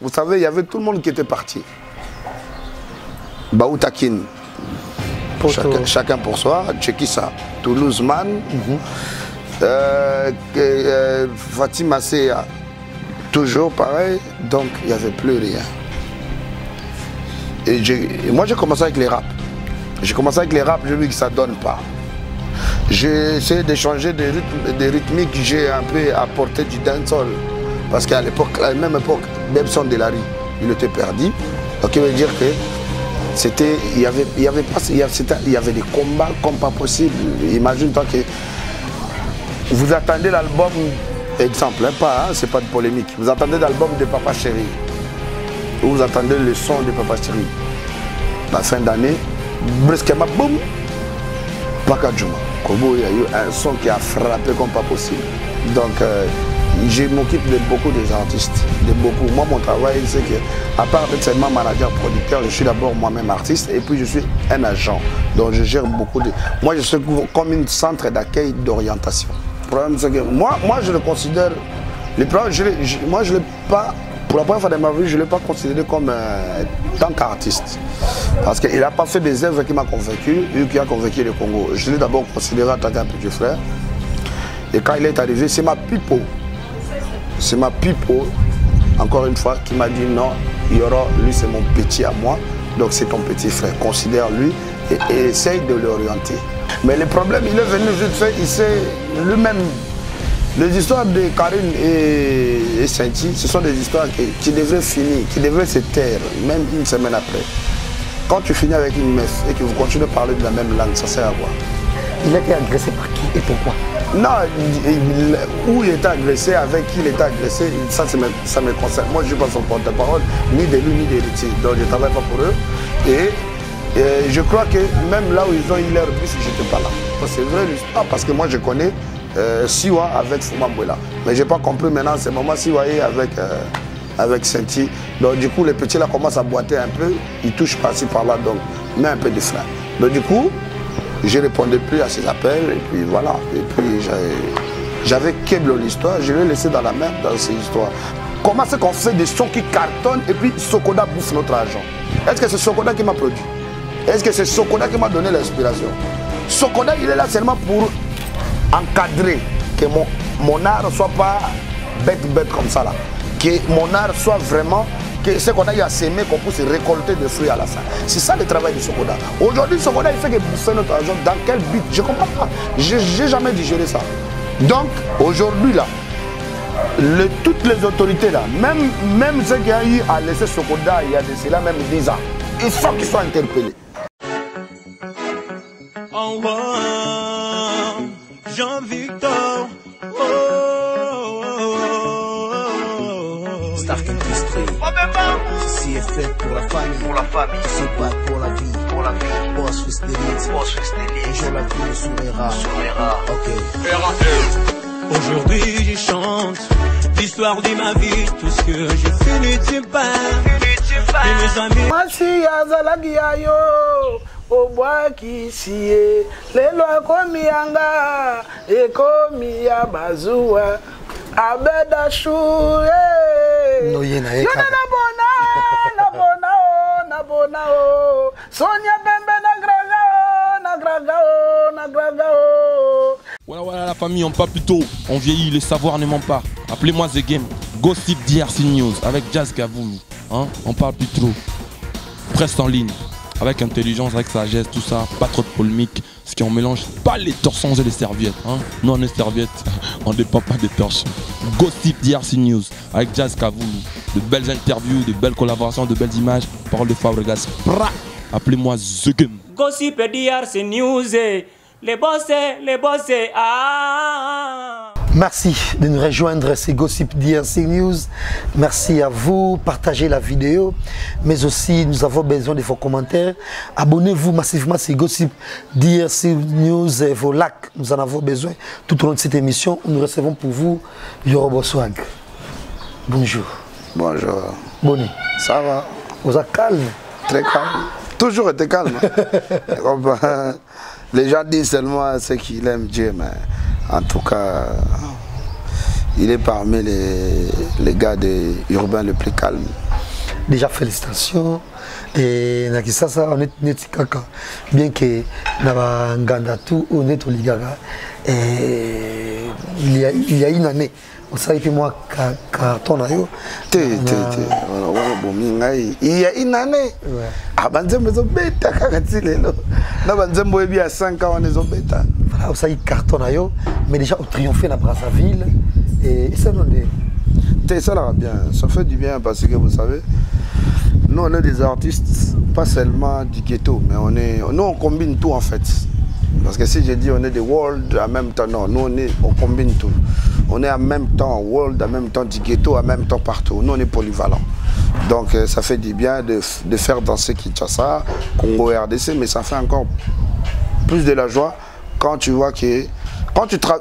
vous savez, il y avait tout le monde qui était parti. Baoutakin, chacun pour soi, Tchekissa, Toulouse Man, Fatima Seya, toujours pareil, donc il n'y avait plus rien. Et moi j'ai commencé avec les raps. J'ai commencé avec les raps, j'ai vu que ça ne donne pas. J'ai essayé de changer des rythmiques, j'ai un peu apporté du dancehall. Parce qu'à l'époque, à la même époque, Bebson de la rue, il était perdu. Donc il veut dire que c'était, il y avait des combats comme pas possible. Imagine-toi que vous attendez l'album, exemple, hein, pas, hein, c'est pas de polémique. Vous attendez l'album de Papa Chéri. Ou vous attendez le son de Papa Chéri. La fin d'année, brusquement, boum, Pakadjouma. Kobo, il y a eu un son qui a frappé comme pas possible. Donc, je m'occupe de beaucoup des artistes, de beaucoup. Moi, mon travail, c'est que, à part être seulement manager, producteur, je suis d'abord moi-même artiste et puis je suis un agent. Donc, je gère beaucoup de. Moi, je suis comme un centre d'accueil d'orientation. Le problème, c'est que moi, je le considère. Moi, je l'ai pas. Pour la première fois de ma vie, je ne l'ai pas considéré comme tant qu'artiste. Parce qu'il n'a pas fait des œuvres qui m'ont convaincu, lui qui a convaincu le Congo. Je l'ai d'abord considéré en tant qu'un petit frère. Et quand il est arrivé, c'est ma pipo. C'est ma pipo, encore une fois, qui m'a dit non, Yoro, lui c'est mon petit à moi, donc c'est ton petit frère. Considère-lui et essaye de l'orienter. Mais le problème, il est venu vite fait, il sait lui-même. Les histoires de Karine et Sainti, ce sont des histoires qui devraient finir, qui devraient se taire, même une semaine après. Quand tu finis avec une meuf et que vous continuez à parler de la même langue, ça sert à quoi? Il a été agressé par qui et pourquoi? Non, où il était agressé, avec qui il était agressé, ça me concerne. Moi, je ne suis pas son porte-parole, ni de lui, ni de l'héritier. Donc, je ne travaille pas pour eux. Et je crois que même là où ils ont eu leur bus, je n'étais pas là. C'est vrai l'histoire, parce que moi, je connais Siwa avec Fumambouela. Mais je n'ai pas compris maintenant, c'est moment Siwa est avec Senti. Donc, du coup, les petits là commencent à boiter un peu, ils touchent par-ci, par-là, donc, met un peu de frein. Donc, du coup, je ne répondais plus à ses appels, et puis voilà. Et puis j'avais Keblo l'histoire, je l'ai laissé dans la merde dans ces histoires. Comment c'est qu'on fait des sons qui cartonnent et puis Sokoda bouffe notre argent? Est-ce que c'est Sokoda qui m'a produit? Est-ce que c'est Sokoda qui m'a donné l'inspiration? Sokoda, il est là seulement pour encadrer que mon art ne soit pas bête comme ça là. Que mon art soit vraiment. Que ce qu'on a eu à s'aimer, qu'on puisse récolter des fruits à la fin. C'est ça le travail de Sokoda. Aujourd'hui, Sokoda, il fait que bouffer notre argent. Dans quel but? Je ne comprends pas. Je n'ai jamais digéré ça. Donc, aujourd'hui, là, toutes les autorités, là, même ceux qui ont eu à laisser Sokoda, il y a de cela même 10 ans, il faut qu'ils soient interpellés. Au revoir, Jean-Victor. Ceci est fait pour la famille, qui se bat pour la vie, Boss fils d'élite, un jour la vie nous sourira. Ok. Aujourd'hui je chante l'histoire de ma vie, tout ce que j'ai fini de faire. Et mes amis. Masi azalagiayo, obwa kisie, lelo akomianga, ekomiya bazua, abeda shuye. Sonia Bembe Voilà la famille, on parle plus tôt, on vieillit, le savoir ne ment pas. Appelez-moi The Game, Gossip DRC News avec Jazz Gavoulou. Hein? On parle plus trop. Presse en ligne, avec intelligence, avec sagesse, tout ça, pas trop de polémique. Ce qui on mélange pas les torsons et les serviettes. Hein? Nous on est serviettes, on ne dépend pas des torchons. Gossip DRC News avec Jazz Gavoulou. De belles interviews, de belles collaborations, de belles images. Parole de Fabregas. Appelez-moi The Game. Gossip DRC News, les bossés, ah. Merci de nous rejoindre, c'est Gossip DRC News. Merci à vous, partagez la vidéo, mais aussi nous avons besoin de vos commentaires. Abonnez-vous massivement, c'est Gossip DRC News et vos likes. Nous en avons besoin tout au long de cette émission. Nous recevons pour vous Yorobo Swag. Bonjour. Bonjour. Bonne. Ça va? Vous êtes calme? Très calme. Toujours été calme. Les gens disent seulement ce qu'il aime Dieu, mais en tout cas, il est parmi les gars urbains les plus calmes. déjà félicitations. Et Nakisasa, on est Netikaka. Bien que Nabangandatu, on est Oligaga. Et il y a une année. On savait que moi, carton à yo. Il y a une année. Ah, Banzembo est bêta, Banzembo est bien à 5 ans, on est bêta. Voilà, on savait carton à yo. Mais déjà, on triomphait dans Brazzaville. Et ça, on est. Ça va bien, ça fait du bien parce que vous savez, nous on est des artistes, pas seulement du ghetto, mais nous on combine tout en fait. Parce que si je dis on est des world en même temps, non, nous on combine tout. On est en même temps world, en même temps du ghetto, en même temps partout. Nous on est polyvalent. Donc ça fait du bien de faire danser Kinshasa, Congo RDC, mais ça fait encore plus de la joie quand tu vois que...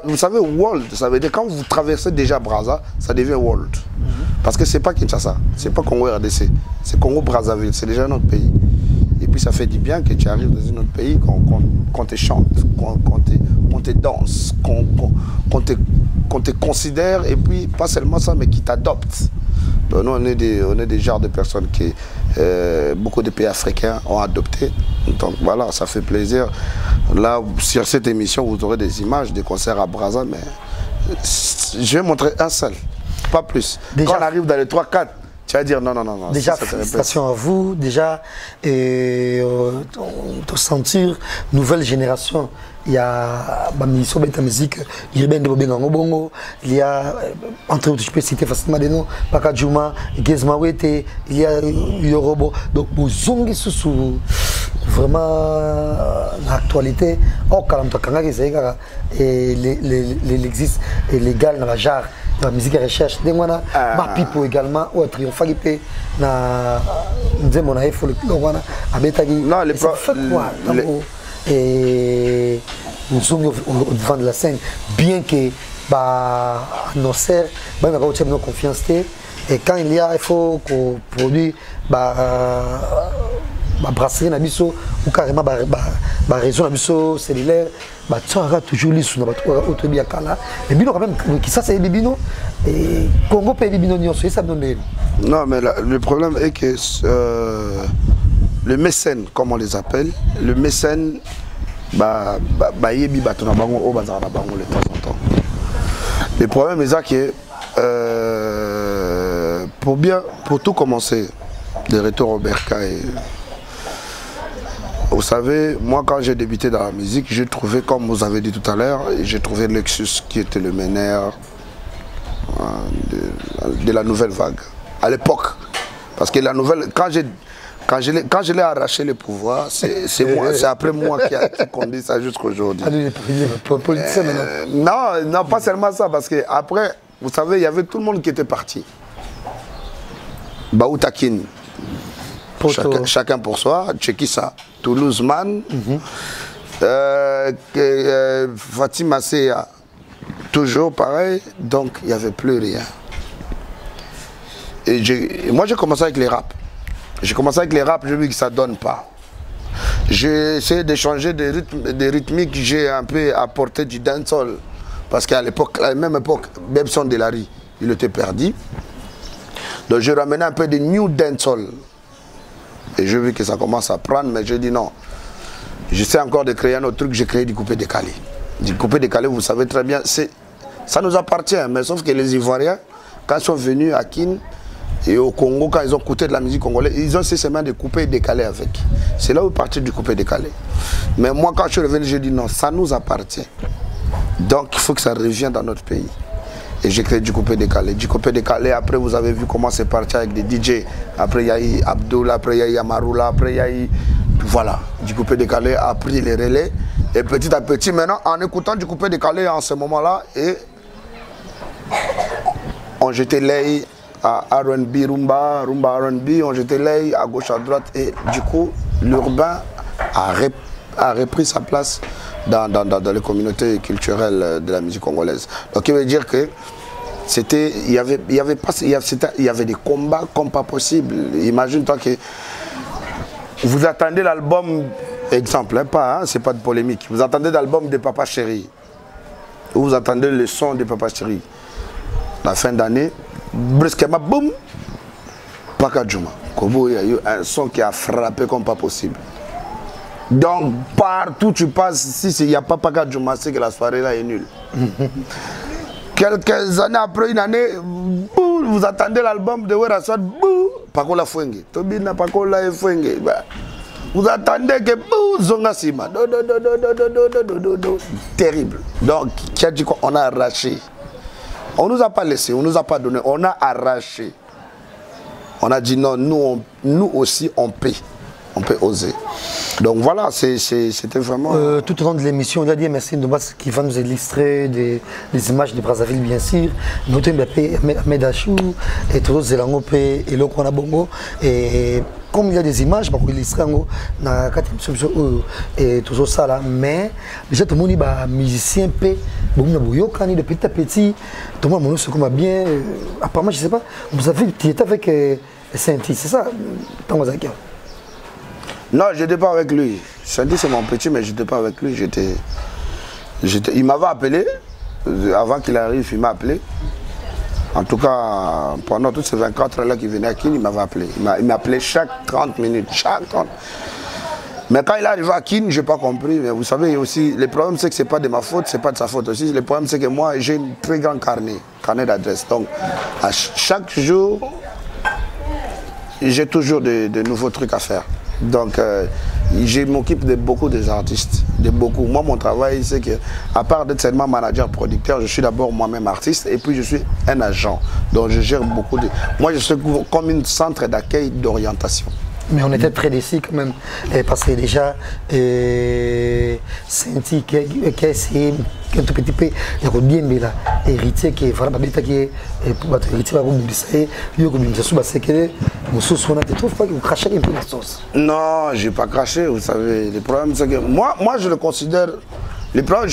vous savez, world, ça veut dire quand vous traversez déjà Brazza, ça devient world. Parce que c'est pas Kinshasa, c'est pas Congo RDC, c'est Congo Brazzaville, c'est déjà notre pays. Et puis ça fait du bien que tu arrives dans un autre pays, qu'on te chante, qu'on te danse, qu'on te considère, et puis pas seulement ça, mais qui t'adopte. Nous, on est des genres de personnes que beaucoup de pays africains ont adopté. Donc voilà, ça fait plaisir. Là, sur cette émission, vous aurez des images des concerts à Brazza, mais je vais montrer un seul, pas plus. Déjà, quand on arrive dans les 3-4, tu vas dire non. Déjà, félicitations à vous. Déjà, on doit sentir nouvelle génération. Il y a Bamiso Beta Musique, il y a, entre autres, je peux citer facilement des noms, Pakadjouma, Gezmawete, il y a Yorobo. Donc, vous avez vraiment l'actualité. Oh, et l'existe légal dans la jarre. La musique et recherche, ma pipo également, ou triomphe na mon non, les et nous sommes au devant de la scène, bien que nos serres, nos confiance, et quand il y a, il faut qu'on produise brasserie na biso ou carrément réseau na biso cellulaire tu auras toujours les sous na auto bien kala et bino quand même qui ça c'est bibino et Congo pays bibino nyonso ça donne. Non mais le problème est que le mécène comme on les appelle, le mécène yebi bato na bango o bazara na bango de temps en temps. Le problème est ça que pour tout commencer, le retour au Berka et vous savez, moi quand j'ai débuté dans la musique, j'ai trouvé, comme vous avez dit tout à l'heure, j'ai trouvé Lexus qui était le meneur de la nouvelle vague. À l'époque, parce que la nouvelle, quand je l'ai arraché le pouvoir, c'est après moi qui conduit ça jusqu'à aujourd'hui. Non, pas seulement ça, parce que après, vous savez, il y avait tout le monde qui était parti. Baoutakin. Chacun pour soi, Tchekissa, Toulouse Man, Fatima Seya, toujours pareil, donc il n'y avait plus rien. Et moi j'ai commencé avec les raps. J'ai vu que ça ne donne pas. J'ai essayé de changer des rythmiques, j'ai un peu apporté du dancehall. Parce qu'à l'époque, à la même époque, Bebson Delary, il était perdu. Donc j'ai ramené un peu de new dancehall. Et j'ai vu que ça commence à prendre, mais j'ai dit non. J'essaie encore de créer un autre truc, j'ai créé du coupé décalé. Du coupé décalé, vous savez très bien, ça nous appartient, mais sauf que les Ivoiriens, quand ils sont venus à Kin et au Congo, quand ils ont écouté de la musique congolaise, ils ont essayé seulement de couper et décaler avec. C'est là où est parti du coupé décalé. Mais moi, quand je suis revenu, j'ai dit non, ça nous appartient. Donc il faut que ça revienne dans notre pays. Et j'ai créé du coupé décalé. Du coupé décalé, après vous avez vu comment c'est parti avec des DJ. Après il y a eu Abdul, après il y a eu Amaroula, après il y a eu... Voilà, du coupé décalé a pris les relais. Et petit à petit, maintenant, en écoutant du coupé décalé en ce moment-là, et on jetait l'œil à R&B, Rumba R&B, on jetait l'œil à gauche, à droite. Et du coup, l'urbain a repris sa place dans les communautés culturelles de la musique congolaise. Donc il veut dire que il y avait des combats comme pas possible. Imagine-toi que vous attendez l'album, exemple, hein, c'est pas de polémique, vous attendez l'album de Papa Chéri, ou vous attendez le son de Papa Chéri. La fin d'année, brusquement, boum, Paka Djouma. Kobo, il y a eu un son qui a frappé comme pas possible. Donc, partout tu passes, si il n'y a pas Paka Djouma, c'est que la soirée là est nulle. Quelques années après, une année, vous attendez l'album de Weraswad, Pakola Fwenge. Tobina Pakola Fwenge. Vous attendez que Zonga Sima. Terrible. Donc, qui a dit qu'on a arraché. On ne nous a pas laissé, on ne nous a pas donné, on a arraché. On a dit non, nous aussi on peut oser. Donc voilà, c'était vraiment... tout au long de l'émission, on a dit merci Ndombas qui va nous illustrer des images de Brazzaville bien sûr. Nous avons Ahmed Achou et tous les Zélangope et Lokona Bongo. Et comme il y a des images, on va illustrer dans la 4e et tout ça là. Mais déjà tout le monde est musicien, de petit à petit, tout le monde se combat bien. Apparemment, je ne sais pas, vous avez été avec Saint-Ti, c'est ça? Non, je n'étais pas avec lui. Saint-Ti, c'est mon petit, mais je n'étais pas avec lui. Il m'avait appelé, avant qu'il arrive, il m'a appelé. En tout cas, pendant toutes ces 24 heures-là qu'il venait à Kin, il m'avait appelé. Il m'appelait chaque 30 minutes, chaque 30. Mais quand il est arrivé à Kin, je n'ai pas compris. Mais vous savez aussi, le problème, c'est que ce n'est pas de ma faute, ce n'est pas de sa faute aussi. Le problème, c'est que moi, j'ai un très grand carnet d'adresse. Donc, à chaque jour, j'ai toujours de nouveaux trucs à faire. Donc, je m'occupe de beaucoup des artistes, de beaucoup. Moi, mon travail, c'est que, à part d'être seulement manager, producteur, je suis d'abord moi-même artiste et puis je suis un agent. Donc, je gère beaucoup de... Moi, je suis comme un centre d'accueil d'orientation. Mais on était très déçus quand même, parce que déjà, Saint-Ti qui a essayé un tout petit peu, il y a bien là, héritier qui est vraiment qui est héritier va vous dire, il y a comme ça, c'est que vous ne trouvez pas que vous crachez un peu la sauce. Non, je n'ai pas craché, vous savez. Le problème, c'est que moi, je le considère. Le problème,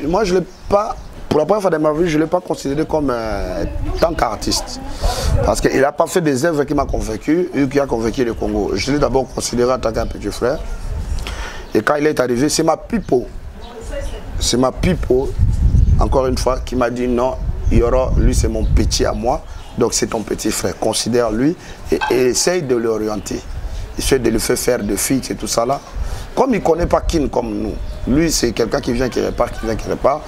moi, je ne l'ai pas. Pour la première fois de ma vie, je ne l'ai pas considéré comme tant qu'artiste. Parce qu'il n'a pas fait des œuvres qui m'ont convaincu et qui a convaincu le Congo. Je l'ai d'abord considéré en tant qu'un petit frère. Et quand il est arrivé, c'est ma pipo. C'est ma pipo, encore une fois, qui m'a dit non, Yoro, lui c'est mon petit à moi. Donc c'est ton petit frère. Considère-lui et essaye de l'orienter. Essaye de lui faire de filles et tout ça là. Comme il ne connaît pas Kin comme nous, lui c'est quelqu'un qui vient, qui repart, qui vient, qui repart.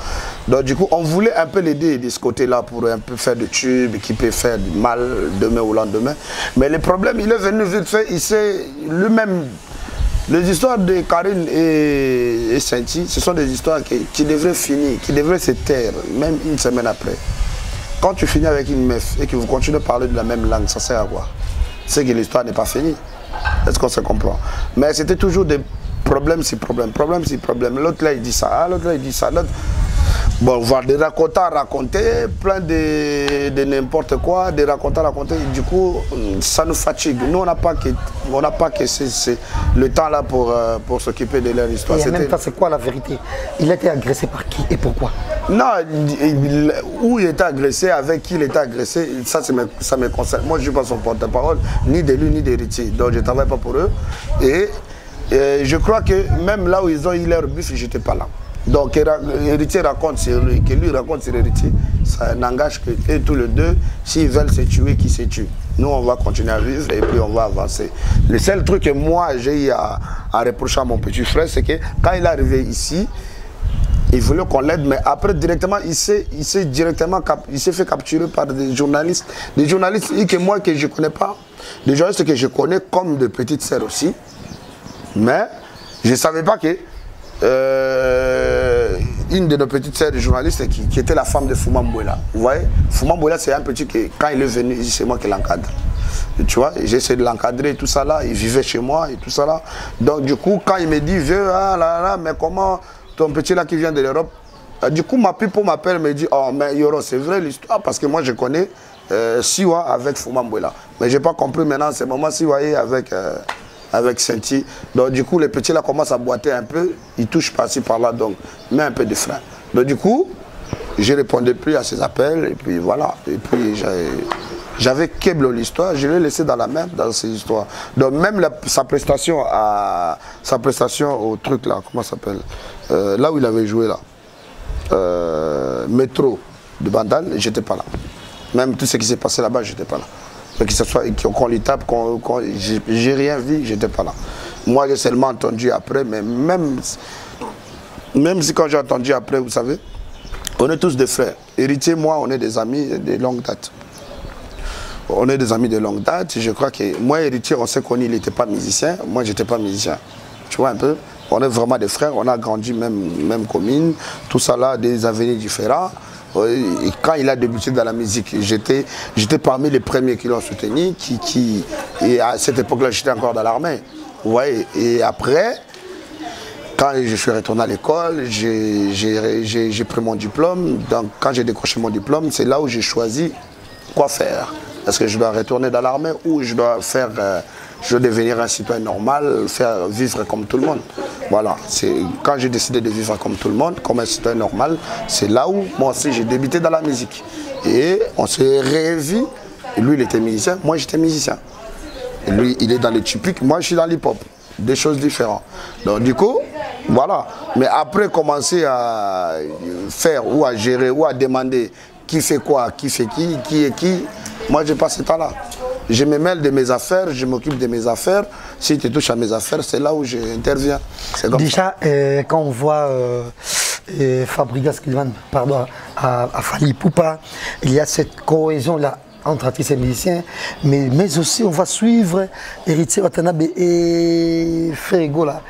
Donc du coup, on voulait un peu l'aider de ce côté-là pour un peu faire de tubes, qui peut faire du mal demain ou lendemain. Mais le problème, il est venu vite fait, il sait lui-même, les histoires de Karine et Saint-Ti, ce sont des histoires qui devraient finir, qui devraient se taire, même une semaine après. Quand tu finis avec une meuf et que vous continuez à parler de la même langue, ça sert à quoi? C'est que l'histoire n'est pas finie. Est-ce qu'on se comprend? Mais c'était toujours des problème, c'est problème, problème, c'est problème. L'autre là, il dit ça, l'autre là, il dit ça. Bon, voir des racontants raconter, plein de n'importe quoi, des racontants raconter. Du coup, ça nous fatigue. Nous, on n'a pas que le temps là pour s'occuper de leur histoire. Et en même temps, c'est quoi la vérité? Il a été agressé par qui et pourquoi? Non, où il était agressé, avec qui il était agressé, ça me concerne. Moi, je ne suis pas son porte-parole, ni de lui, ni d'héritier. Donc, je ne travaille pas pour eux. Et je crois que même là où ils ont eu leur bif, je n'étais pas là. Donc, l'héritier raconte sur lui, que lui raconte sur l'héritier, ça n'engage que eux tous les deux. S'ils veulent se tuer, qui se tue. Nous, on va continuer à vivre et puis on va avancer. Le seul truc que moi, j'ai eu à reprocher à mon petit frère, c'est que quand il est arrivé ici, il voulait qu'on l'aide, mais après, directement, il s'est fait capturer par des journalistes que moi, que je ne connais pas, des journalistes que je connais comme de petites sœurs aussi. Mais je ne savais pas que une de nos petites sœurs de journalistes qui était la femme de Fouma Mbouela. Vous voyez, Fouma Mbouela, c'est un petit qui, quand il est venu ici, c'est moi qui l'encadre. Tu vois, j'ai essayé de l'encadrer et tout ça là, il vivait chez moi et tout ça là. Donc du coup, quand il me dit, vieux, ah là là, mais comment ton petit là qui vient de l'Europe, du coup, ma pipo m'appelle et me dit, oh mais Yoro, c'est vrai l'histoire, parce que moi je connais Siwa avec Fouma Mbouela. Mais je n'ai pas compris maintenant, c'est moment Siwa avec Saint-Ti. Donc du coup, les petits là commencent à boiter un peu, ils touchent par-ci par-là, donc mets un peu de frein. Donc du coup, je ne répondais plus à ces appels, et puis voilà. Et puis j'avais câblé l'histoire, je l'ai laissé dans la merde dans ces histoires. Donc même sa prestation au truc là, comment ça s'appelle, là où il avait joué là, Métro de Bandal, j'étais pas là. Même tout ce qui s'est passé là-bas, j'étais pas là. que ce soit qu'on lui tape, j'ai rien vu, j'étais pas là. Moi, j'ai seulement entendu après, mais même si quand j'ai entendu après, vous savez, on est tous des frères. Héritier, moi, on est des amis de longue date. On est des amis de longue date. Je crois que moi, Héritier, on s'est connu, il n'était pas musicien. Moi, j'étais pas musicien. Tu vois un peu? On est vraiment des frères. On a grandi même commune. Tout ça là, des avenirs différents. Et quand il a débuté dans la musique, j'étais parmi les premiers qui l'ont soutenu. Et à cette époque-là, j'étais encore dans l'armée. Vous voyez? Et après, quand je suis retourné à l'école, j'ai pris mon diplôme. Donc, quand j'ai décroché mon diplôme, c'est là où j'ai choisi quoi faire. Est-ce que je dois retourner dans l'armée ou je dois devenir un citoyen normal, vivre comme tout le monde. Voilà, c'est quand j'ai décidé de vivre comme tout le monde, comme un citoyen normal, c'est là où moi aussi j'ai débuté dans la musique. Et on s'est réunis, lui il était musicien, moi j'étais musicien. Et lui il est dans le typique, moi je suis dans l'hip-hop, des choses différentes. Donc du coup, voilà. Mais après commencer à faire ou à gérer ou à demander qui fait quoi, qui fait qui est qui, moi j'ai pas ce temps-là. Je me mêle de mes affaires, je m'occupe de mes affaires. Si tu touches à mes affaires, c'est là où j'interviens. Déjà, quand on voit Fabregas Kilvan, pardon, à Fally Ipupa, il y a cette cohésion-là entre artistes et musiciens, mais aussi on va suivre Héritier Watanabe et Ferego là.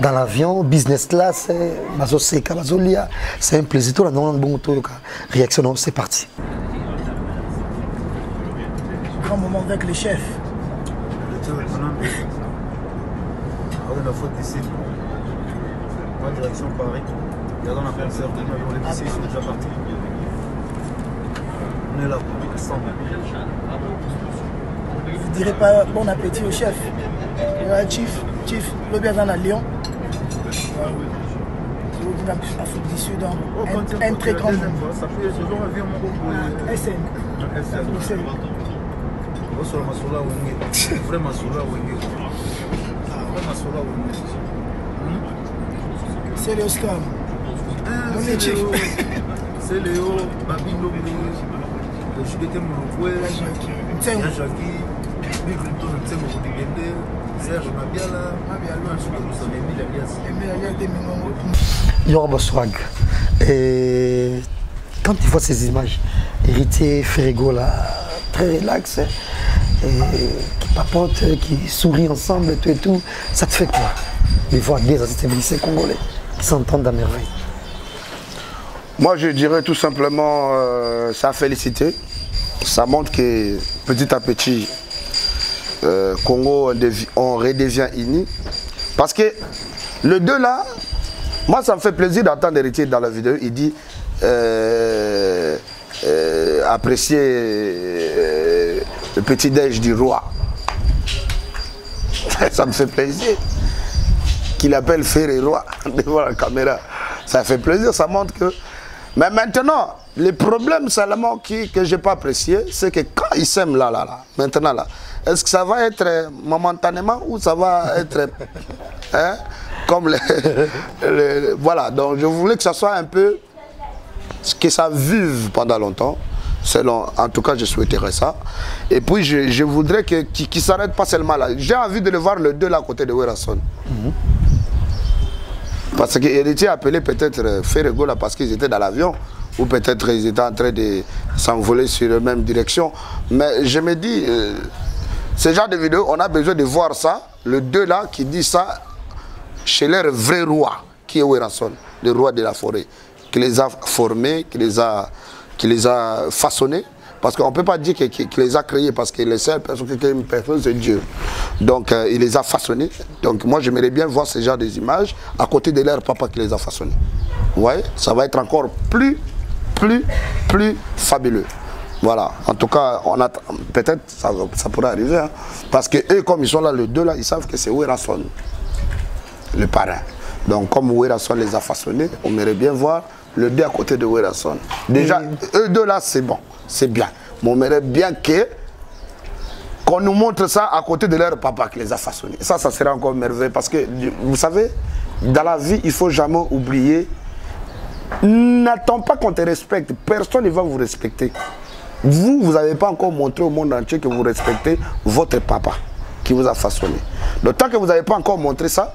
Dans l'avion, business class, Mazoseka, Mazolia, c'est un plaisir. Tout le monde réaction, c'est parti. Grand moment avec les chefs. La faute d'ici. En direction Paris. Regardons la personne de nous, les lycées sont déjà partis. On est là, ensemble. Je dirais pas bon appétit au chef. Chief, le bien dans la Lyon. Afrique du Sud, un très grand moment. Ça fait ce jour, un SN. C'est le Oscar. C'est Léo, Babi Lomé, je suis été mon frère, Jackie, Bill Clinton, Serge Mabiala, Yorba Swag. Et quand tu vois ces images, Héritier, Ferego là, très relax, qui papotent, qui sourient ensemble et tout, ça te fait quoi de voir des musiciens congolais qui s'entendent à merveille? Moi je dirais tout simplement, ça a félicité. Ça montre que petit à petit, Congo, on redevient unis. Parce que le deux là, moi ça me fait plaisir d'entendre Héritier dans la vidéo, il dit apprécier le petit déj du roi. Ça me fait plaisir qu'il appelle Ferré roi devant la caméra. Ça fait plaisir, ça montre que... Mais maintenant, les problèmes seulement que je n'ai pas apprécié, c'est que quand ils s'aiment là, maintenant là, est-ce que ça va être momentanément ou ça va être comme voilà, donc je voulais que ça soit un peu, que ça vive pendant longtemps. Selon, en tout cas, je souhaiterais ça. Et puis, je voudrais qu'il ne s'arrête pas seulement là. J'ai envie de le voir le deux là à côté de Werason. Parce qu'il a appelé peut-être Ferego là parce qu'ils étaient dans l'avion. Ou peut-être ils étaient en train de s'envoler sur la même direction. Mais je me dis, ce genre de vidéo, on a besoin de voir ça. Le deux là qui dit ça chez leur vrai roi, qui est Werason, le roi de la forêt. Qui les a formés, qui les a façonnés. Parce qu'on ne peut pas dire qu'il les a créés, parce que les seules personnes qui créent une personne, c'est Dieu. Donc, il les a façonnés. Donc, moi, j'aimerais bien voir ce genre d'images à côté de leur papa qui les a façonnés. Vous voyez, ça va être encore plus fabuleux. Voilà. En tout cas, peut-être ça pourrait arriver. Hein. Parce que eux, comme ils sont là, les deux là, ils savent que c'est Werason, le parrain. Donc, comme Werason les a façonnés, on aimerait bien voir le deux à côté de Werason. Déjà, eux deux là, c'est bon. C'est bien. Mais on aimerait bien qu'on nous montre ça à côté de leur papa qui les a façonnés. Ça serait encore merveilleux. Parce que, vous savez, dans la vie, il ne faut jamais oublier. N'attends pas qu'on te respecte. Personne ne va vous respecter. Vous n'avez pas encore montré au monde entier que vous respectez votre papa qui vous a façonné. Donc tant que vous n'avez pas encore montré ça,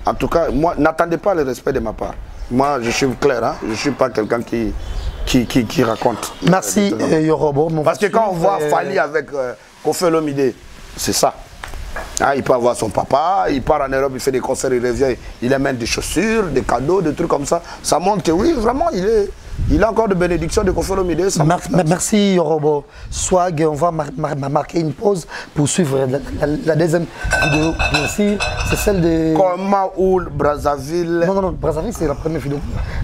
en tout cas, moi, n'attendez pas le respect de ma part. Moi, je suis clair, hein? Je ne suis pas quelqu'un qui raconte. Merci, Yorobo. Parce que quand on voit Fally avec Koffi Olomide, c'est ça. Hein, il peut avoir son papa, il part en Europe, il fait des concerts, il revient, il amène des chaussures, des cadeaux, des trucs comme ça. Ça montre que oui, vraiment, il a encore de bénédictions de Koffi Olomide. Merci Yorobo. Swag, on va marquer une pause pour suivre la deuxième vidéo, bien sûr. C'est celle de... Comment Oul, Brazzaville. Non, Brazzaville, c'est la première vidéo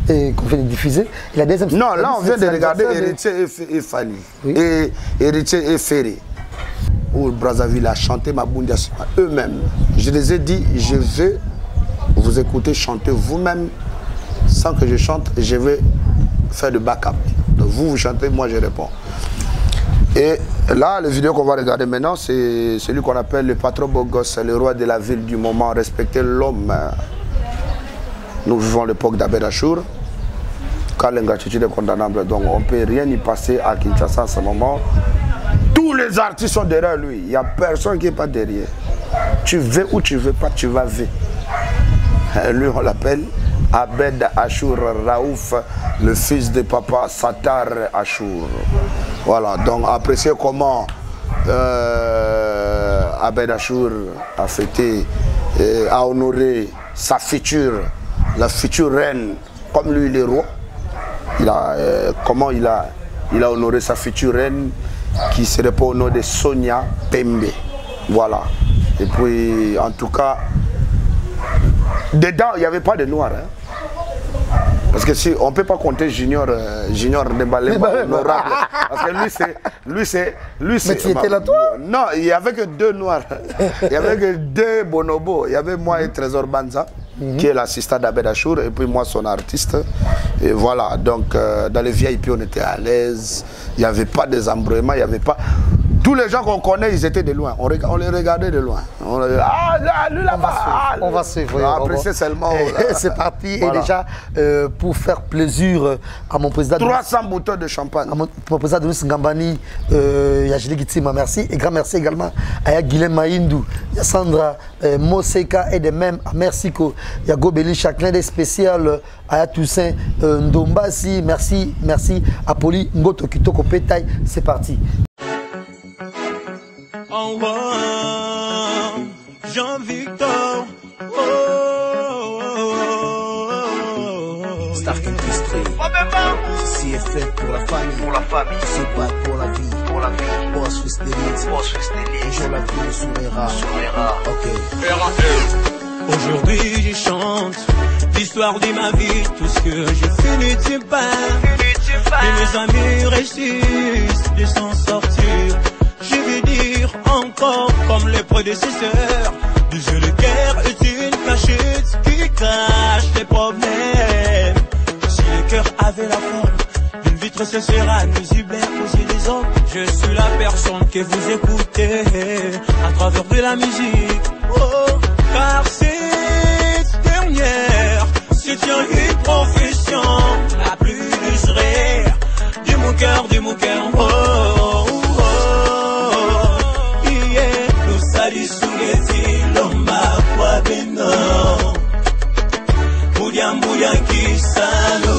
qu'on vient de diffuser. Et la deuxième... Non, là, on vient de regarder Héritier et Fally. Oui. Et Héritier et Ferré. Où Brazzaville a chanté Maboundi Asuma eux-mêmes. Je les ai dit, je vais vous écouter chanter vous-même sans que je chante, je vais faire de backup. Donc vous chantez, moi je réponds. Et là, la vidéo qu'on va regarder maintenant, c'est celui qu'on appelle le patron beau gosse, le roi de la ville du moment, respecter l'homme. Nous vivons l'époque d'Abed Achour. Quand l'ingratitude est condamnable, donc on ne peut rien y passer à Kinshasa en ce moment. Tous les artistes sont derrière lui. Il n'y a personne qui n'est pas derrière. Tu veux ou tu ne veux pas, tu vas vivre. Lui, on l'appelle Abed Achour Raouf, le fils de papa Satar Achour. Voilà, donc appréciez comment Abed Achour a fêté, a honoré sa future, la future reine, comme lui, il est roi. Comment il a honoré sa future reine, qui se répond au nom de Sonia Pembe. Voilà. Et puis, en tout cas, dedans, il n'y avait pas de noir. Hein. Parce que si on ne peut pas compter Junior Ndembale honorable. Parce que lui, c'est. Mais tu étais là, toi? Non, il n'y avait que deux noirs. Il n'y avait que deux bonobos. Il y avait moi et Trésor Banza, qui est l'assistant d'Abed Achour, et puis moi, son artiste. Et voilà, donc dans les VIP, on était à l'aise. Il n'y avait pas de désembrouillement, il n'y avait pas... Tous les gens qu'on connaît, ils étaient de loin. On les regardait de loin. Ah, là, lui là-bas. On va suivre. Apprécier seulement. C'est parti. Voilà. Et déjà, pour faire plaisir à mon président... 300 bouteilles de champagne. À mon président Denis Ngambani, Yajili Gitima, merci. Et grand merci également à Guilhem Maïndou, Sandra Moseka et de même à Mexico. Il y a Gobeli, chacun des spéciales. À Toussaint Ndombasi, merci à Poli Ngoto Kitoko Pétail. C'est parti. Au revoir, Jean-Victor. Stark Industrie. Ceci est fait pour la famille. Se bat pour la vie. Boss fils d'élite. Un jour la vie nous sourira. Ok. Aujourd'hui je chante l'histoire de ma vie, tout ce que j'ai fait n'était pas. Et mes amis réussissent de s'en sortir. Je vais dire encore comme les prédécesseurs, du jeu de guerre est une cachette qui cache les problèmes. Si le cœur avait la forme d'une vitre, ce sera nuisible aux yeux des hommes. Je suis la personne que vous écoutez à travers de la musique. Oh, car cette dernière, c'est une profession la plus désirée de mon cœur, oh, oh, oh, yeah. Nous salis sous les îles, l'omba kwa beno Moulian qui salo.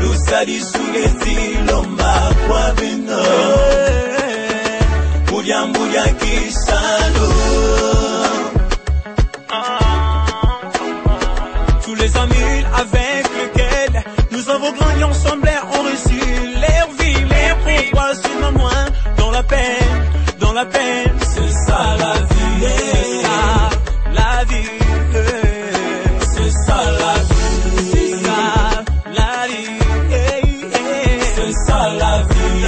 Nous salis sous les îles, l'omba kwa beno Moulian qui salo. Tous les amis avec lesquels nous avons grandi ensemble ont reçu leur vie. Mais pourquoi suis-je moins dans la peine, c'est ça la vie, c'est ça la vie, c'est ça la vie, c'est ça la vie, c'est ça la vie,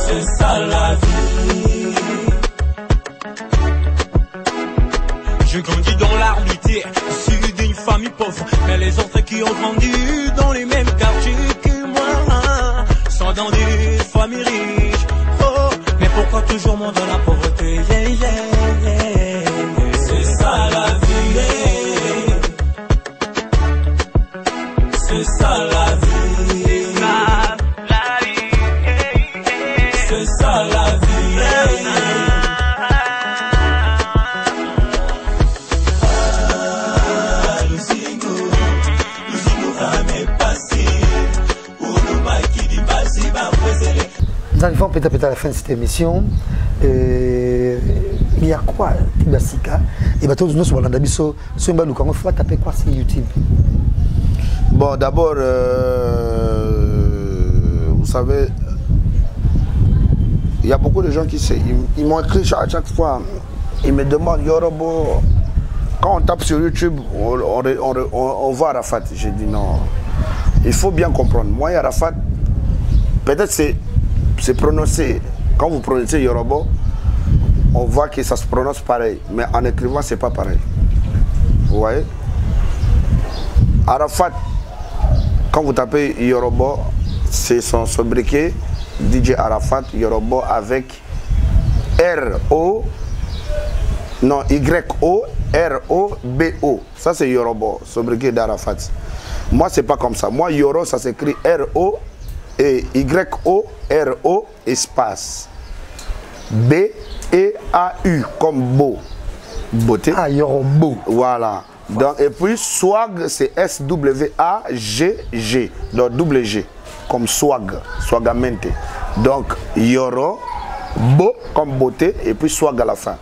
c'est ça la vie. Je grandis dans la réalité, issu d'une famille pauvre, mais les autres qui ont grandi dans les mêmes quartiers que moi sont dans des familles riches. Oh, mais pourquoi toujours moi dans la pauvreté? C'est ça la vie, c'est que ça la vie. Nous arrivons peut-être à la fin de cette émission. Il y a quoi Tibasika? Et bien, nous sommes dans Bisso. Si on va nous taper quoi sur YouTube? Bon, d'abord, vous savez, il y a beaucoup de gens qui ils m'ont écrit à chaque fois. Ils me demandent, Yorobo, quand on tape sur YouTube, on voit Arafat. J'ai dit non. Il faut bien comprendre. Moi, Arafat, peut-être c'est prononcé. Quand vous prononcez Yorobo, on voit que ça se prononce pareil. Mais en écrivant, c'est pas pareil. Vous voyez? Arafat, quand vous tapez Yorobo, c'est son sobriquet, DJ Arafat Yorobo avec R-O, non, Y-O-R-O-B-O. Ça, c'est Yorobo, sobriquet d'Arafat. Moi, c'est pas comme ça. Moi, Yoro, ça s'écrit R-O et Y-O-R-O espace B-E-A-U, comme beau. Beauté. Ah, Yorobo. Voilà. Donc, et puis, swag, c'est S-W-A-G-G. Donc, double G. Comme swag. Swagamente. Donc, Yoro, beau, comme beauté, et puis swag à la fin.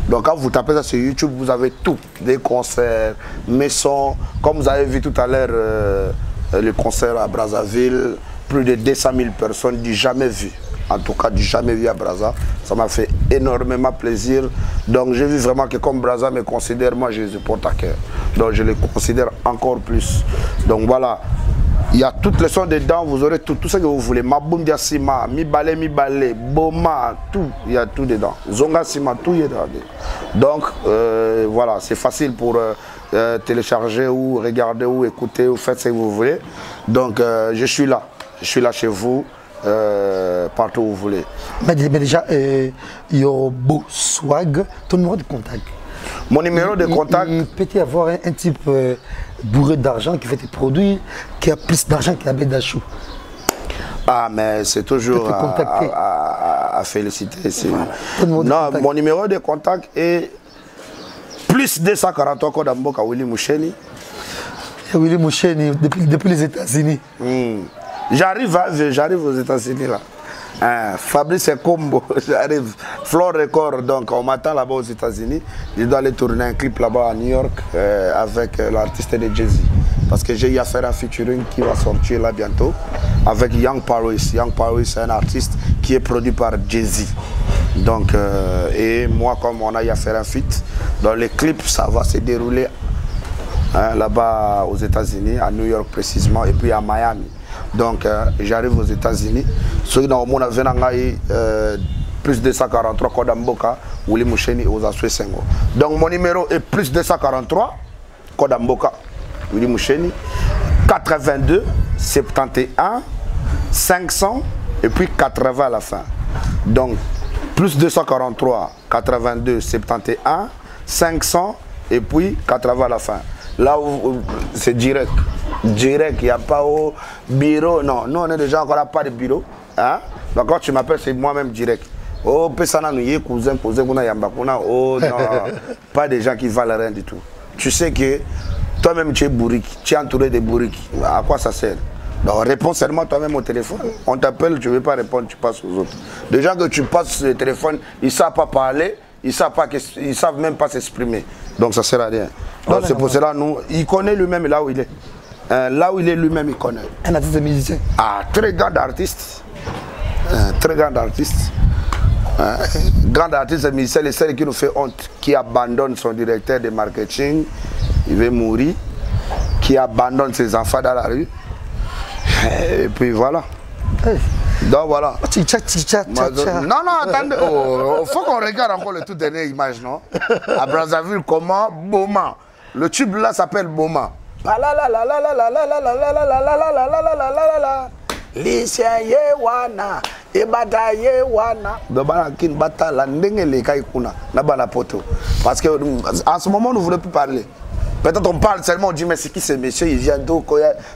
Donc, quand vous tapez ça sur YouTube, vous avez tout. Des concerts, maisons. Comme vous avez vu tout à l'heure, le concert à Brazzaville, plus de 200 000 personnes, du jamais vu. En tout cas, du jamais vu à Brazza. Ça m'a fait énormément plaisir. Donc, j'ai vu vraiment que comme Brazza me considère, moi, je les porte à cœur. Donc, je les considère encore plus. Donc, voilà. Il y a toutes les sons dedans, vous aurez tout ce que vous voulez. Maboum Diasima, Mi Balé, Boma, tout. Il y a tout dedans. Zonga Sima, tout y est dedans. Donc, voilà, c'est facile pour télécharger ou regarder ou écouter ou faire ce que vous voulez. Donc, je suis là. Je suis là chez vous. Partout où vous voulez. Mais déjà, Yorobo Swag, ton numéro de contact. Mon numéro de contact. Il peut y avoir un type bourré d'argent qui fait des produits, qui a plus d'argent qu'un Bédachou. Ah, mais c'est toujours à féliciter. Voilà. Non, mon numéro de contact est plus 243 code Mboka Willy Moucheni. Willy Moucheni, depuis les États-Unis. J'arrive aux États-Unis là. Fabrice Combo, j'arrive. Floor Record, donc on m'attend là-bas aux États-Unis. Je dois aller tourner un clip là-bas à New York avec l'artiste de Jay-Z. Parce que j'ai eu à faire un featuring qui va sortir là bientôt avec Young Paris. Young Paris, c'est un artiste qui est produit par Jay-Z. Donc, et moi, comme on a eu à faire un feat, dans les clips, ça va se dérouler là-bas aux États-Unis, à New York précisément, et puis à Miami. Donc, j'arrive aux États-Unis. Ceux qui ont plus 243 Koda Mboka, Willy Moucheni, aux Sengo. Donc, mon numéro est plus 243 Koda Mboka, Willy Moucheni, 82 71 500 et puis 80 à la fin. Donc, plus 243 82 71 500 et puis 80 à la fin. Là où c'est direct. Direct, il n'y a pas au bureau. Non, nous on est déjà encore là, pas de bureau. Hein? Donc quand tu m'appelles, c'est moi-même direct. Oh, Pessana Nouye, cousin, oh non, pas des gens qui valent rien du tout. Tu sais que toi-même tu es bourrique, tu es entouré de bourriques. À quoi ça sert? Donc réponds seulement toi-même au téléphone. On t'appelle, tu ne veux pas répondre, tu passes aux autres. Les gens que tu passes sur le téléphone, ils ne savent pas parler, ils ne savent même pas s'exprimer. Donc ça ne sert à rien. Donc c'est pour cela, nous, il connaît lui-même là où il est. Là où il est lui-même, il connaît. Un artiste de musicien. Ah, très grand artiste. Très grand artiste. Grand artiste de musicien, c'est celui qui nous fait honte, qui abandonne son directeur de marketing, il veut mourir, qui abandonne ses enfants dans la rue. Et puis voilà. Donc voilà. Non, non, attendez. Il faut qu'on regarde encore le tout dernier image, non? À Brazzaville, comment? Boma. Le tube là s'appelle Boma. Licia yewana, ebata yewana. Dobana kin bata la ndenge le kai kuna, na bana poto. Parce que en ce moment, nous ne voulons plus parler. Peut-être on parle seulement, on dit mais c'est qui ce monsieur, il vient d'où?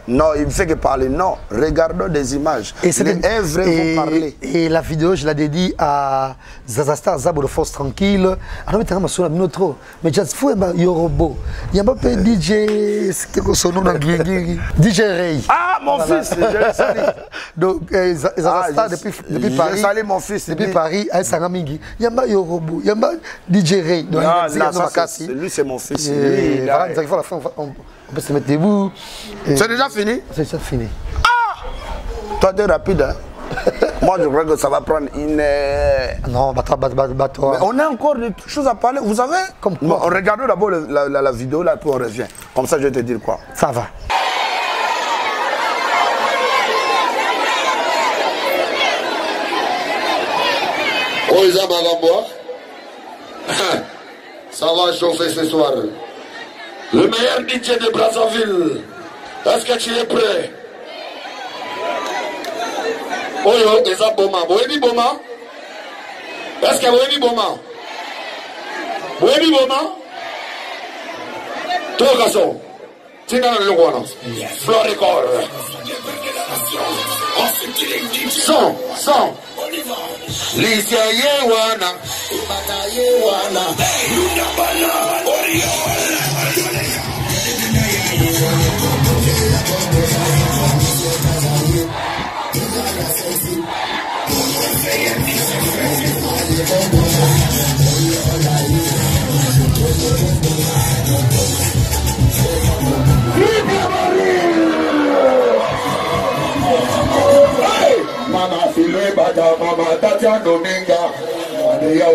Non, il ne fait que parler. Non, regardons des images. Et les œuvres vont parler. Et la vidéo, je la dédie à Zazastar, Zabo de Force Tranquille. Alors, mais tu as un trop. Mais just fou, Yorobo. Il y a pas de DJ, c'était quoi son nom dans DJ Ray. Ah, mon fils, je le salue. Donc, Zazastar, depuis Paris. Je salue mon fils. Depuis Paris, à Sangamingi. Il y a pas Yorobo. Il y a pas DJ Ray. Lui, c'est mon fils. On peut se mettre debout. C'est déjà fini? C'est déjà fini. Ah! Toi, t'es rapide, hein? Moi, je crois que ça va prendre une heure. Non, mais on a encore des choses à parler. Vous savez? Comme quoi? On regarde d'abord la vidéo, là, puis on revient. Comme ça, je vais te dire quoi. Ça va. Oh, Isa Magamboa. Ça va chauffer ce soir. Le meilleur DJ de Brazzaville. Est-ce que tu es prêt? Oh yo, Isa Boma. Boébi Boma? Est-ce que Boébi Boma? Boébi Boma? Toi, garçon. Tu n'as pas le droit, non? Floricole. Son. Licia Yewana. Ibata Yewana. Lunabana.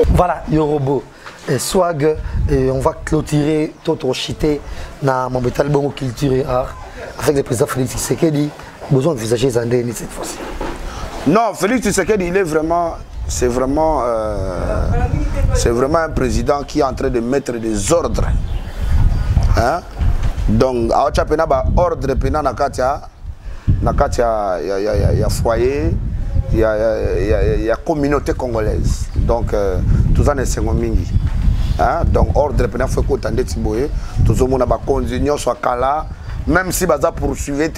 Voilà, Yorobo. Et swag, et on va clôturer Toto Chité dans mon métal bon culture et art avec le président Félix Tshisekedi. Besoin d'envisager Zandéni cette fois-ci. Non, Félix Tshisekedi, c'est vraiment un président qui est en train de mettre des ordres. Hein? Donc, à Ochapena, ordre pena nakatia, il y a foyer, il y a communauté congolaise. Donc, tout ça c'est mingi. Hein? Donc, ordre pena faut que tu Timboye, tout le monde a continué soit kala, même si baza poursuivre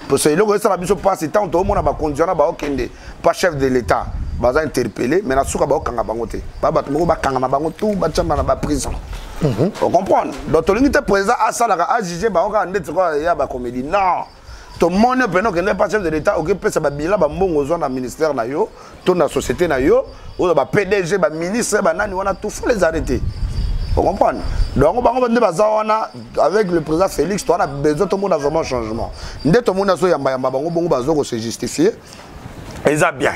parce que le ça biso passe tant tout le monde a continué na ba okende pas chef de l'état. Baza interpellé mais na suka ba okanga bango te. Ba batmo ba kanga bango tout ba chamba na ba prison. On comprend. Donc to l'unité président a ça la a jugé ba oka ndeti quoi ya ba comédie. Non. Tout le monde peut n'est pas chef de l'état occupé ça ba bila ba mbongo zo na ministère na yo, to na société na yo, ou ba PDG ba ministre ba nani wana tout faut les arrêter. Vous comprenez? Donc, avec le président Félix, on a besoin, tout le monde a vraiment changement. Tout le monde a besoin de se justifier. Et ça bien.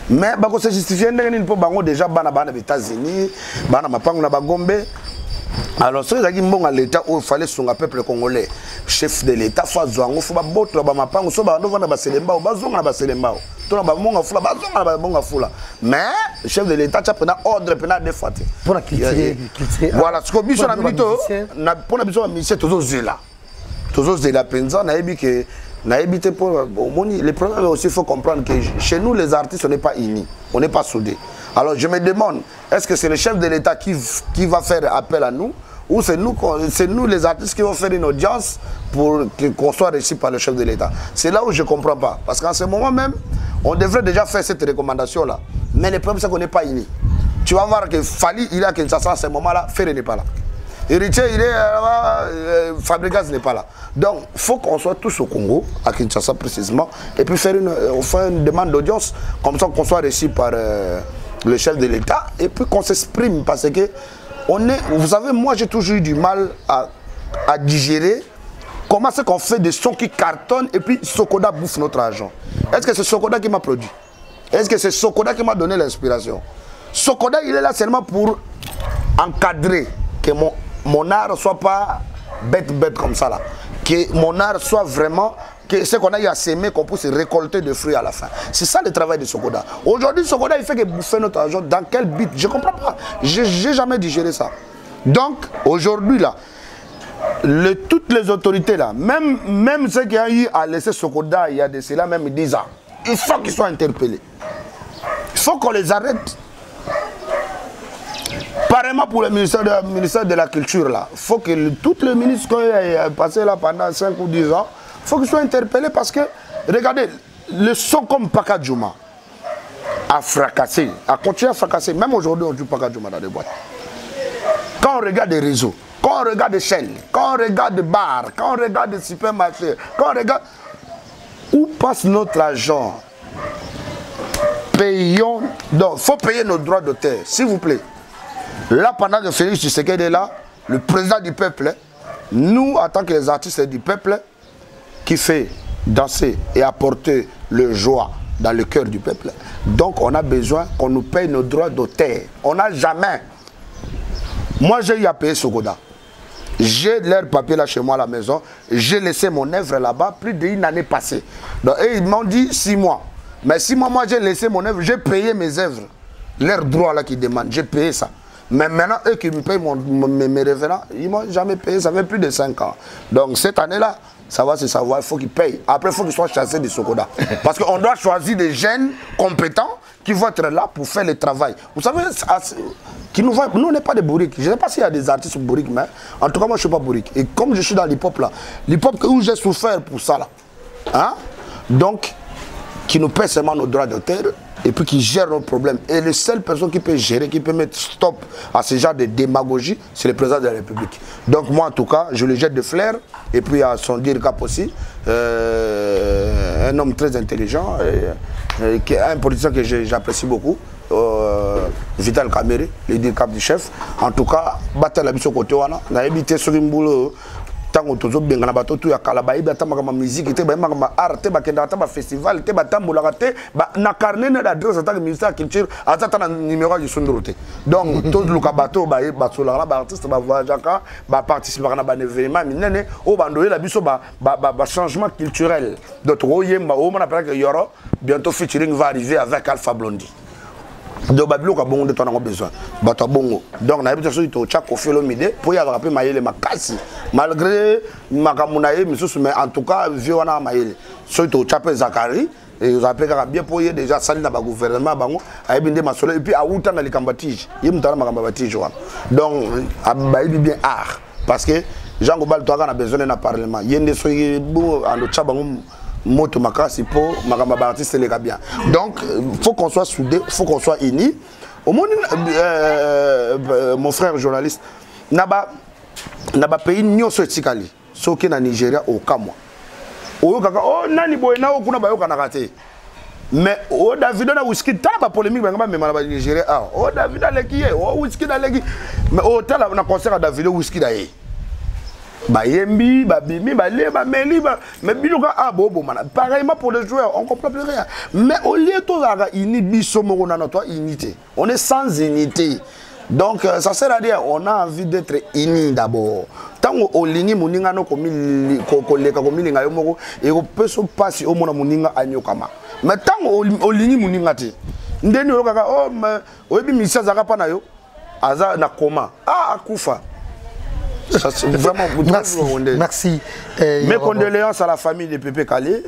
Mais pour se justifier, il faut déjà aux États-Unis, à Gombe. Alors, si vous avez l'État où il fallait son peuple congolais, chef de l'État, il faut que vous mais le chef de l'État a pris ordre de faire. Pour la culture. Voilà, ce que nous avons pour la mission, les problèmes aussi, il faut comprendre que chez nous, les artistes, on n'est pas unis, on n'est pas soudés. Alors je me demande, est-ce que c'est le chef de l'État qui va faire appel à nous ou c'est nous les artistes qui vont faire une audience pour qu'on soit reçu par le chef de l'État? C'est là où je ne comprends pas. Parce qu'en ce moment même, on devrait déjà faire cette recommandation-là. Mais le problème, c'est qu'on n'est pas unis. Tu vas voir que Fali, il est à Kinshasa à ce moment-là, Ferré n'est pas là. Héritier, il est là, Fabregas n'est pas là. Donc, il faut qu'on soit tous au Congo, à Kinshasa précisément, et puis faire une demande d'audience, comme ça qu'on soit reçu par le chef de l'État, et puis qu'on s'exprime, parce que vous savez, moi j'ai toujours eu du mal à digérer comment c'est qu'on fait des sons qui cartonnent, et puis Sokoda bouffe notre argent. Est-ce que c'est Sokoda qui m'a produit? Est-ce que c'est Sokoda qui m'a donné l'inspiration? Sokoda, il est là seulement pour encadrer que mon art ne soit pas bête comme ça là. Que mon art soit vraiment, que ce qu'on a eu à s'aimer, qu'on puisse récolter des fruits à la fin. C'est ça le travail de Sokoda. Aujourd'hui, Sokoda, il fait que bouffer notre argent. Dans quel but? Je ne comprends pas. Je n'ai jamais digéré ça. Donc, aujourd'hui là, toutes les autorités là, même ceux qui ont eu à laisser Sokoda, il y a de cela même 10 ans, il faut qu'ils soient interpellés. Il faut qu'on les arrête. Pareillement pour le ministère de la Culture, là. Il faut que tous les ministres qui ont passé là pendant 5 ou 10 ans, il faut qu'ils soient interpellés parce que, regardez, le son comme Paka Djouma a fracassé, a continué à fracasser. Même aujourd'hui, on joue Paka Djouma dans les boîtes. Quand on regarde des réseaux, quand on regarde des chaînes, quand on regarde des bars, quand on regarde des supermarchés, quand on regarde... Où passe notre argent? Payons. Donc, il faut payer nos droits d'auteur, s'il vous plaît. Là, pendant que Félix Tshisekedi est là, le président du peuple, nous, en tant que les artistes du peuple, qui fait danser et apporter le joie dans le cœur du peuple. Donc, on a besoin qu'on nous paye nos droits d'auteur. On n'a jamais. Moi, j'ai eu à payer Sogoda. J'ai leur papier là chez moi à la maison. J'ai laissé mon œuvre là-bas plus d'une année passée. Donc, et ils m'ont dit 6 mois. Mais 6 mois, moi, j'ai laissé mon œuvre. J'ai payé mes œuvres. Leurs droits là qu'ils demandent. J'ai payé ça. Mais maintenant, eux qui me payent mes revenants, ils ne m'ont jamais payé. Ça fait plus de 5 ans. Donc, cette année-là, ça va se savoir. Il faut qu'ils payent. Après, il faut qu'ils soient chassés de Sogoda. Parce qu'on doit choisir des jeunes compétents qui vont être là pour faire le travail. Vous savez, nous, on n'est pas des bourriques. Je ne sais pas s'il y a des artistes bourriques, mais en tout cas, moi, je ne suis pas bourrique. Et comme je suis dans l'hip-hop, là, l'hip-hop où j'ai souffert pour ça, là, hein? Donc, qui nous paie seulement nos droits d'auteur et puis qui gère nos problèmes. Et la seule personne qui peut gérer, qui peut mettre stop à ce genre de démagogie, c'est le président de la République. Donc moi, en tout cas, je le jette de flair. Et puis à son DIRCAP aussi, un homme très intelligent, un politicien que j'apprécie beaucoup, Vital Kamere, le DIRCAP du chef. En tout cas, battre la mission côté, on a évité ce boulot. Tango tozo benga na bato tu ya kala ba iba tama kama musique te ba ma art te ba kenda ta ba festival te ba tambola te ba na carnet na adresse ta ministère culture ata na numéro du Sundrote. Donc tous luka bato ba sola ba artiste ba voyagaka ba participer na ba événement minene o bandoye la biso ba changement culturel. Donc oyemba o mona pela que yoro bientôt featuring va arriver avec Alpha Blondy. Donc babilo ka bongo de ton a besoin bato bongo. Donc na habitude to cha Koffi Olomide pour y avoir rappelé mayele makasi malgré makamunaye misusu, mais en tout cas vieux wana mayele so to cha pe Zakari et vous appelez bien pour y déjà sali na ba gouvernement bango ayebinde masolo et puis a uta na likambatije yimutana makambatije wana. Donc abayibi bien art parce que Jean Gobal to a besoin na parlement yende so bo ando cha bango moto makasi pour makamba artiste les bien. Donc faut qu'on soit soudés, faut qu'on soit unis. Au moins mon frère journaliste naba pays nyoso etikali soki na Nigeria au Kamwa. Oyo kaka oh nani boy na okuna bayoka na raté. Mais oh David na whisky tala ba polémique ba même na Nigeria ah oh David aleki oh whisky aleki mais oh tala na concert à David whisky daye. Ba yembi, ba bimi, ba le, ba meli, ba mais biluka ah bobo mana. Pareillement pour les joueurs, on comprend plus rien. Mais au lieu de ça, ini biso mo na notre unité. On est sans unité. Donc ça sert à dire on a envie d'être unis d'abord. Tant au lini muninga no komi koleka komi linga yo moko et on peut se passer au mona muninga anyokama. Mais tant au lini muninga te. Ndeni yo kaka oh mais oyebi misa zaka pa na yo aza na koma. Ah akufa. Vraiment, merci. Mes condoléances à la famille de Pépé Kalé.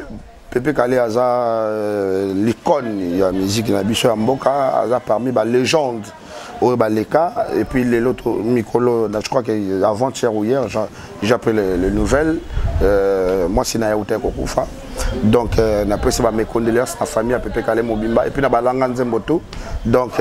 Pépé Kalé a l'icône, il y a musique dans Bicho Mboka, a parmi les légendes au Baleka. Et puis l'autre Mikolo, je crois qu'avant-hier ou hier, j'ai appris les nouvelles. Moi, c'est Naya Outé Kokoufa. Donc, après, c'est mes condoléances à la famille à Pépé Kalé Mobimba. Et puis, dans Langan Zemboto. Donc,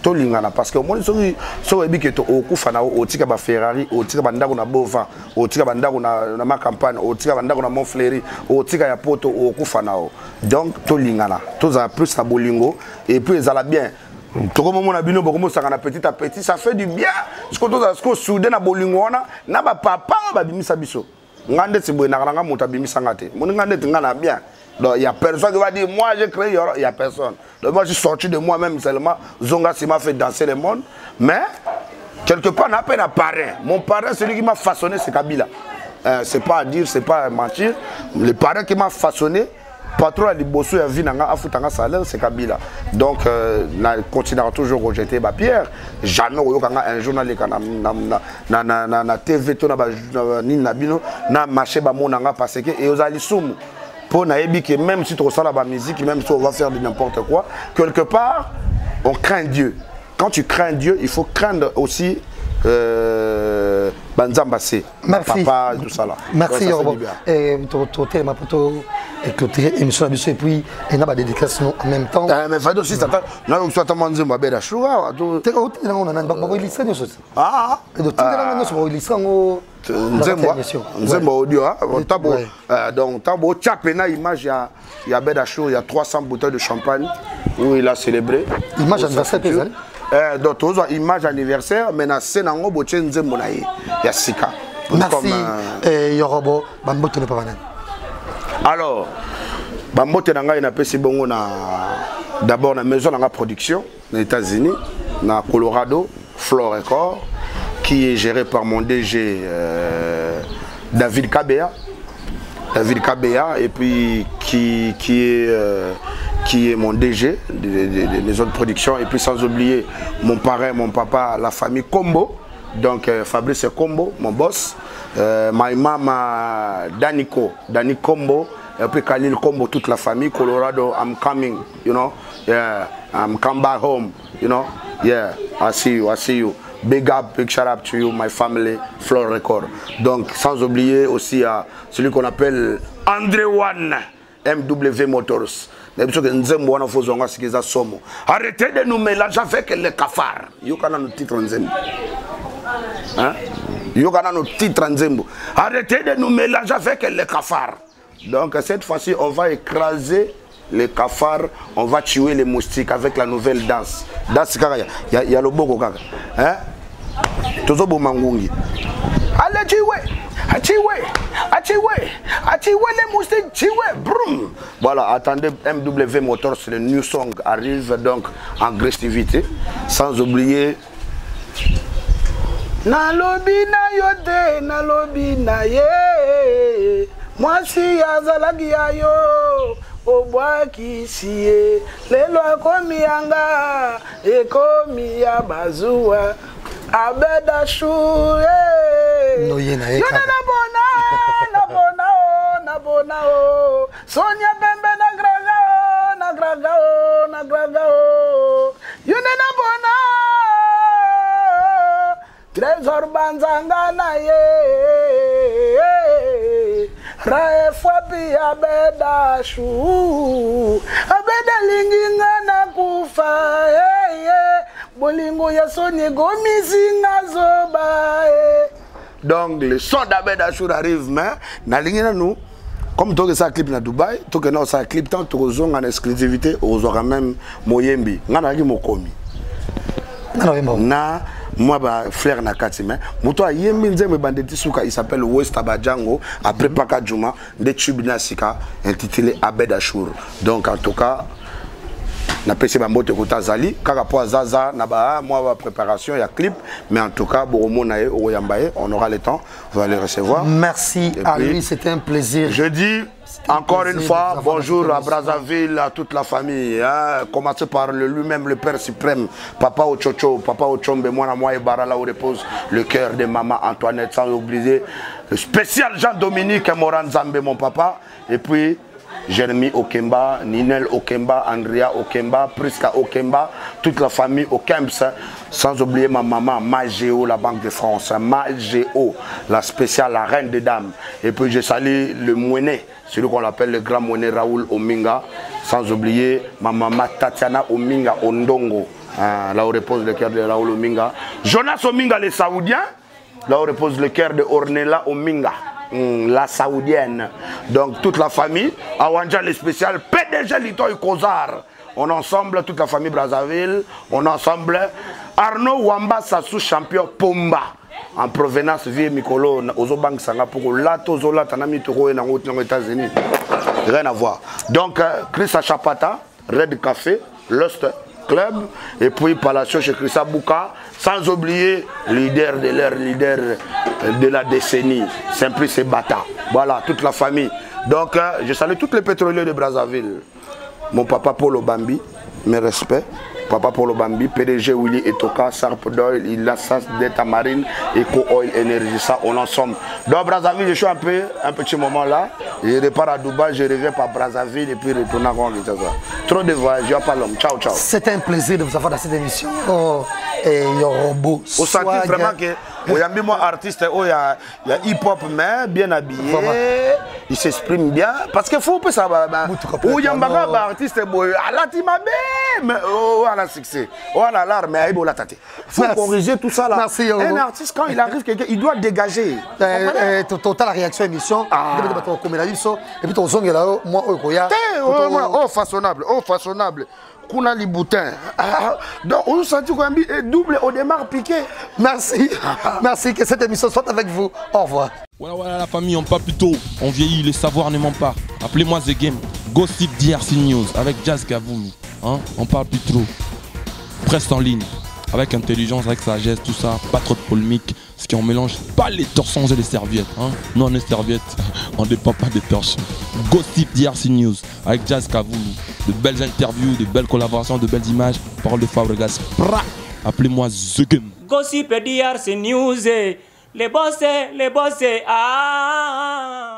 tout lingana. Parce que moi, si on dit que Okufa na Otika ba Ferrari, Otika Bandago na Bova, Otika Bandago na ma campagne, Otika Bandago na Montfléry, Otika ya Poto, Okufa na. Donc, tout lingana. Tout ça plus à Bolingo. Et puis, ils allaient bien. Tout comme on a bien, petit à petit, ça fait du bien. Ce qu'on soudé na Bolingo, na ba papa, ba bimisa biso. Ngande tiboué na ranga mouta bimisa ngate. Mon ngande tingana bien. Donc il y a personne qui va dire moi j'ai créé, il y a personne. Donc moi je suis sorti de moi-même seulement. Zonga si m'a fait danser le monde. Mais quelque part n'a pas un parrain. Mon parrain celui qui m'a façonné c'est Kabila. C'est pas à dire, c'est pas à mentir. Le parrain qui m'a façonné. Patron a dit bosso ya vie nanga afutanga salaire c'est Kabila. Donc na continuera toujours rejeter ba pierre. Jamais oyokanga un journaliste na TV to na ba ni na bino na marché ba monanga parce que et ozali sumu. Pour naebi que même si tu ressens la musique, même si on va faire de n'importe quoi, quelque part on craint Dieu. quand tu crains Dieu, il faut craindre aussi Banzambase. Merci. Papa, tout ça là. Merci Yorbo. Et tu ma poto et clôturer émission de et puis il y a des déclarations en même temps. Mais fais aussi ça. Là où tu as demandé moi belle choua. Tu es on a pas illustré de choses. Ah. Et de tout là on illustré au Nzembo audio donc tabo chapena image il y a belle show, il y a 300 bouteilles de champagne où il a célébré. Image anniversaire pesale. Donc tu as image anniversaire mais na scène ngo boche Nzembo na ye ya sika. Merci Yorobo Bambote ne pas banane. Alors Bambote na ngai na pesi bongo na d'abord na maison na production aux États-Unis na Colorado Flow Record qui est géré par mon DG David Kabea. David Kabea et puis qui est mon DG des maisons de production et puis sans oublier mon parrain, mon papa, la famille Combo. Donc Fabrice Combo, mon boss, my mama Dani Combo, et puis Khalil Combo, toute la famille, Colorado, I'm coming, you know, yeah, I'm come back home, you know, yeah, I see you. Big up, big shout out to you, my family, Flow Record. Donc sans oublier aussi celui qu'on appelle André One, MW Motors. Arrêtez de nous mélanger avec les cafards. Yo kana no titre Nzembo. Hein? Yo kana no titre Nzembo. Arrêtez de nous mélanger avec les cafards. Donc cette fois-ci, on va écraser les cafards, on va tuer les moustiques avec la nouvelle danse. Danse kaka ya loboko kaka. Hein? Tozo bo mangungi. Allez Achiwe les moustiques, Chiwe, brum. Voilà, attendez, MW Motors, le new song arrive donc en agressivité. Sans oublier. Na lobi na yote, na lobi na ye. Moi si azalagi yo, obwa kisiye. Lelo akomi anga, ekomi ya bazua. Abeda chou, no yena yo na bona o Sonia Bembe na graga o yo na bona Trésor Banzanga na ye Rae Fwabi abeda chou abeda linginga na kufa bolingo ya Sonia gomizinga zoba Donc le son d'Abed Achour arrive, mais nous, comme tu as un clip à Dubaï, tu as un clip tant tu as en exclusivité, tu as même Moyembi, tu as Mokomi. Na moi frère na Katime, muto Yembi nzembe bandeti suka il s'appelle West Abadjango après Paka Juma de Tubina Sika intitulé Abed Achour. Donc en tout cas na PC Bambote Kota Zali, kaka po Zaza na ba moi préparation, il y a clip, mais en tout cas Boromonae Oyambaye, on aura le temps, vous allez recevoir. Merci à lui, c'était un plaisir. Je dis encore une fois bonjour à Brazzaville, à toute la famille, hein, commencer par lui-même le Père suprême, Papa Ochocho, Papa Ochombe, moi et Bara là où repose le cœur de maman Antoinette, sans oublier le spécial Jean-Dominique Moran Zambé, mon papa, et puis Jérémy Okemba, Ninel Okemba, Andrea Okemba, Priska Okemba, toute la famille Okems, sans oublier ma maman Magéo, la Banque de France, Magéo, la spéciale, la reine des dames. Et puis je salue le Mouené, celui qu'on appelle le grand Mouené Raoul Ominga, sans oublier ma maman Tatiana Ominga Ondongo, là où repose le cœur de Raoul Ominga. Jonas Ominga, les Saoudiens, là où repose le cœur de Ornella Ominga. La saoudienne, donc toute la famille, Awanja les spéciales, PDG Lito et Kozar, on ensemble, toute la famille Brazzaville, on ensemble, Arnaud Wamba Sassou champion Pomba, en provenance Vie Mikolo, Ozobank Sangapoko, Lato Zola, Tanami Toro et aux États-Unis, rien à voir. Donc, Chris Achapata, Red Café, Lost Club, et puis Palacio chez Chris Abouka, sans oublier leader de leur leader de la décennie, Simplice Bata. Voilà, toute la famille. Donc, je salue tous les pétroliers de Brazzaville. Mon papa Polo Bambi, mes respects. Papa Polo Bambi, PDG Willy Etoka, Sarp Doyle, il a ça d'État Marine, Eco Oil Energy, ça on ensemble. Donc Brazzaville, je suis un petit moment là. Je repars à Dubaï, je reviens par Brazzaville et puis retourne à Kinshasa. Trop de voyageurs, pas l'homme. Ciao, ciao. C'est un plaisir de vous avoir dans cette émission. Et Yorobo. On sent vraiment que il y a même artiste, il y a hip-hop, mais bien habillé. Il s'exprime bien. Parce qu'il faut que ça va. Il y a un artiste, mais on a succès. On a l'art, mais il faut corriger tout ça là. Merci, un artiste, quand il arrive, il doit dégager. Total la réaction émission. Et puis ton son est là, moi, oh, façonnable, oh, façonnable. Kuna Liboutin. Donc on sent qu'on a mis double au démarre piqué. Merci. Merci que cette émission soit avec vous. Au revoir. Voilà la famille, on parle plus tôt. On vieillit, les savoirs ne mentent pas. Appelez-moi The Game. Gossip DRC News avec Jazz Gavoumi. Hein? On parle plus trop. Presse en ligne. Avec intelligence, avec sagesse, tout ça. Pas trop de polémique. Ce qui on mélange pas les torsons et les serviettes. Hein? Nous on est serviettes, on ne dépend pas des torchons. Gossip DRC News avec Jazz Gavoumi. De belles interviews, de belles collaborations, de belles images. Parole de Fabregas. Appelez-moi The Game. Gossip DRC News. Les bossés, ah.